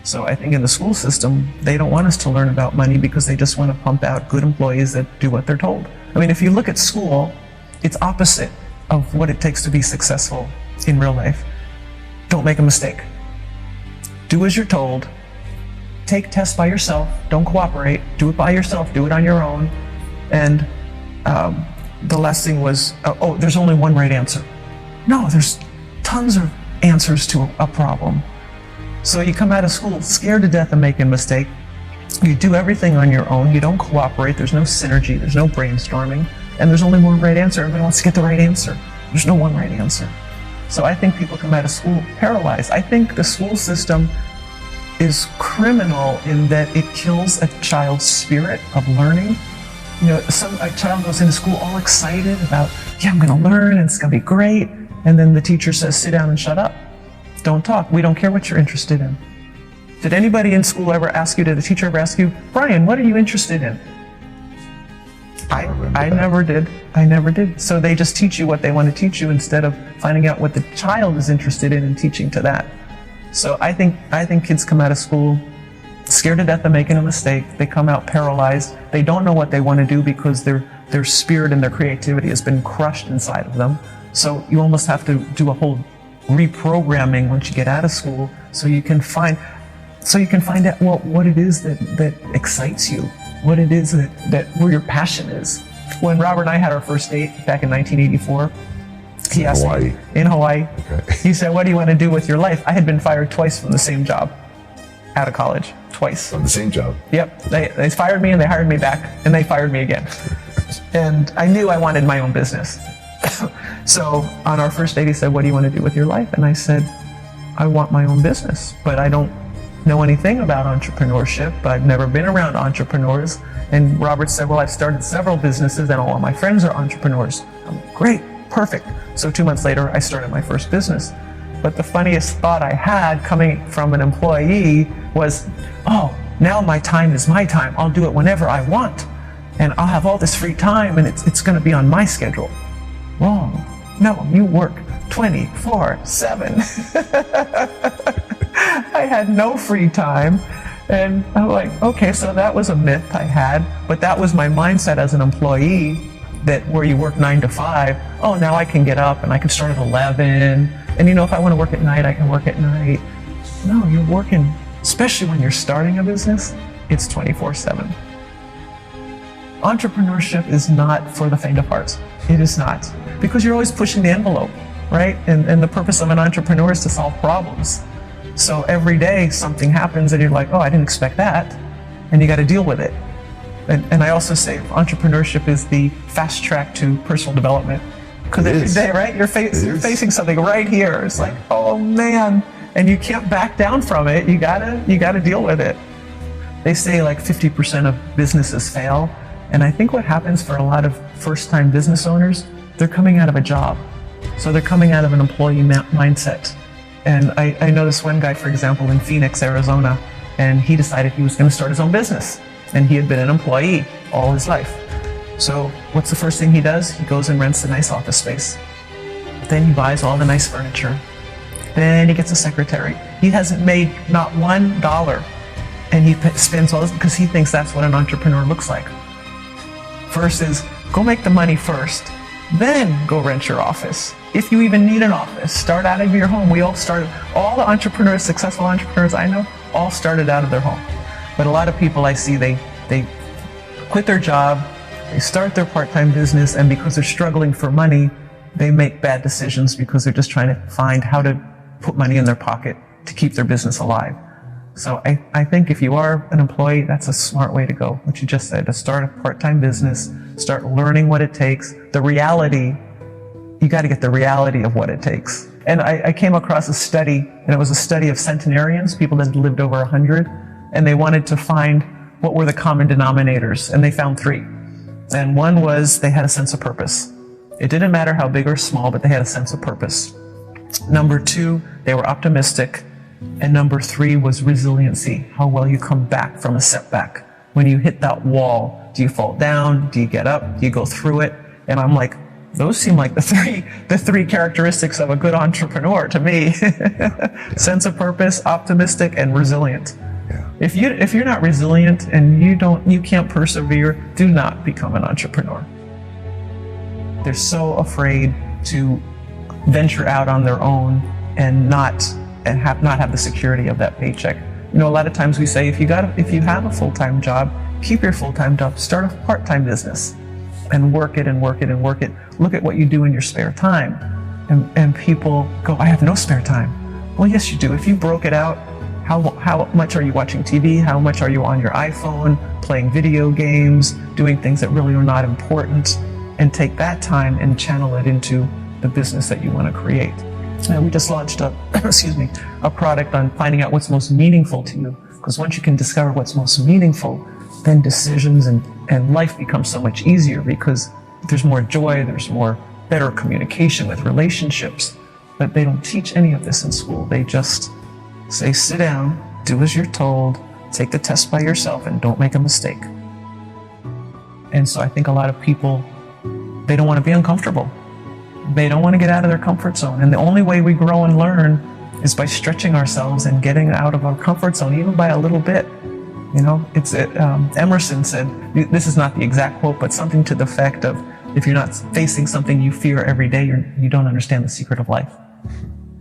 So I think in the school system, they don't want us to learn about money because they just want to pump out good employees that do what they're told. I mean, if you look at school, it's opposite of what it takes to be successful in real life. Don't make a mistake. Do as you're told. Take tests by yourself. Don't cooperate. Do it by yourself. Do it on your own. And the last thing was, there's only one right answer. No, there's tons of answers to a problem. So you come out of school scared to death of making a mistake. You do everything on your own. You don't cooperate. There's no synergy. There's no brainstorming. And there's only one right answer. Everybody wants to get the right answer. There's no one right answer. So I think people come out of school paralyzed. I think the school system is criminal in that it kills a child's spirit of learning. You know, a child goes into school all excited about, yeah, I'm going to learn and it's going to be great. And then the teacher says, sit down and shut up. Don't talk. We don't care what you're interested in. Did anybody in school ever ask you, did the teacher ever ask you, Brian, what are you interested in? I never did. I never did. So they just teach you what they want to teach you instead of finding out what the child is interested in and teaching to that. So I think kids come out of school scared to death of making a mistake. They come out paralyzed. They don't know what they want to do because their spirit and their creativity has been crushed inside of them. So you almost have to do a whole reprogramming once you get out of school so you can find out what it is that excites you, what it is that where your passion is. When Robert and I had our first date back in 1984, he asked me in Hawaii. Okay. He said, "What do you want to do with your life?" I had been fired twice from the same job out of college, twice. From the same job? Yep. They fired me and they hired me back and they fired me again. And I knew I wanted my own business. So on our first date, he said, "What do you want to do with your life?" And I said, "I want my own business, but I don't know anything about entrepreneurship. I've never been around entrepreneurs." And Robert said, "Well, I've started several businesses and all of my friends are entrepreneurs." I'm like, "Great, perfect." So 2 months later, I started my first business. But the funniest thought I had coming from an employee was, "Oh, now my time is my time. I'll do it whenever I want. And I'll have all this free time and it's going to be on my schedule." Wrong. No, you work 24/7. I had no free time. And I'm like, okay, so that was a myth I had, but that was my mindset as an employee, that where you work 9 to 5, oh, now I can get up and I can start at 11. And if I want to work at night, I can work at night. No, you're working, especially when you're starting a business, it's 24/7. Entrepreneurship is not for the faint of heart. It is not. Because you're always pushing the envelope, right? And the purpose of an entrepreneur is to solve problems. So every day something happens and you're like, oh, I didn't expect that. And you got to deal with it. And I also say entrepreneurship is the fast track to personal development. Because every day, right, you're facing something right here. It's like, oh man, and you can't back down from it. You gotta deal with it. They say like 50% of businesses fail. And I think what happens for a lot of first-time business owners, they're coming out of a job. So they're coming out of an employee mindset. And I know this one guy, for example, in Phoenix, Arizona, and he decided he was going to start his own business. And he had been an employee all his life. So what's the first thing he does? He goes and rents a nice office space. Then he buys all the nice furniture. Then he gets a secretary. He hasn't made not $1. And he spends all this because he thinks that's what an entrepreneur looks like. First is, go make the money first. Then go rent your office. If you even need an office, start out of your home. We all started, all the entrepreneurs, successful entrepreneurs I know, all started out of their home. But a lot of people I see, they quit their job, they start their part-time business, and because they're struggling for money, they make bad decisions because they're just trying to find how to put money in their pocket to keep their business alive. So I think if you are an employee, that's a smart way to go. What you just said, to start a part-time business, start learning what it takes, the reality, you got to get the reality of what it takes. And I came across a study, and it was a study of centenarians, people that had lived over 100, and they wanted to find what were the common denominators, and they found 3. And one was they had a sense of purpose. It didn't matter how big or small, but they had a sense of purpose. Number 2, they were optimistic. And number 3 was resiliency, how well you come back from a setback. When you hit that wall, do you fall down? Do you get up? Do you go through it? And I'm like, those seem like the three characteristics of a good entrepreneur to me. Sense of purpose, optimistic, and resilient. Yeah. If you're not resilient and you can't persevere, do not become an entrepreneur. They're so afraid to venture out on their own and not have the security of that paycheck. You know, a lot of times we say if you have a full-time job, keep your full-time job, start a part-time business and work it and work it and work it. Look at what you do in your spare time. And people go, I have no spare time. Well, yes, you do. If you broke it out, how much are you watching TV? How much are you on your iPhone, playing video games, doing things that really are not important? And take that time and channel it into the business that you want to create. And we just launched a product on finding out what's most meaningful to you. Because once you can discover what's most meaningful, then decisions and life becomes so much easier because there's more joy, there's more better communication with relationships. But they don't teach any of this in school. They just say, sit down, do as you're told, take the test by yourself, and don't make a mistake. And so I think a lot of people, they don't want to be uncomfortable. They don't want to get out of their comfort zone. And the only way we grow and learn is by stretching ourselves and getting out of our comfort zone, even by a little bit. You know, Emerson said, this is not the exact quote, but something to the effect of, if you're not facing something you fear every day, you don't understand the secret of life.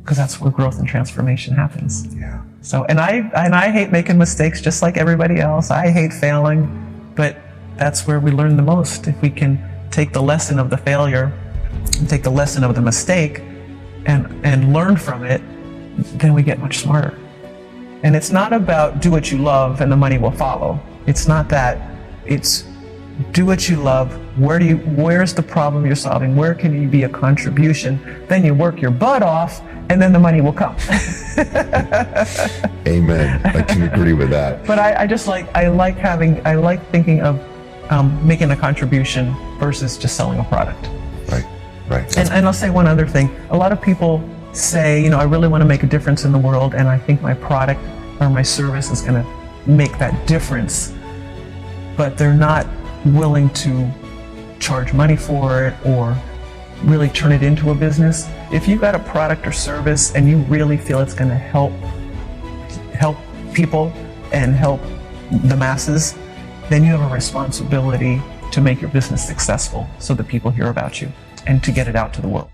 Because that's where growth and transformation happens. Yeah. So, and I hate making mistakes just like everybody else. I hate failing, but that's where we learn the most. If we can take the lesson of the failure and take the lesson of the mistake and learn from it, then we get much smarter. And it's not about do what you love and the money will follow. It's not that. It's do what you love. Where's the problem you're solving? Where can you be a contribution? Then you work your butt off and then the money will come. Amen. I can agree with that. But I like thinking of making a contribution versus just selling a product. Right. And I'll say one other thing. A lot of people say, you know, I really want to make a difference in the world, and I think my product or my service is going to make that difference. But they're not willing to charge money for it or really turn it into a business. If you've got a product or service and you really feel it's going to help people and help the masses, then you have a responsibility to make your business successful so that people hear about you and to get it out to the world.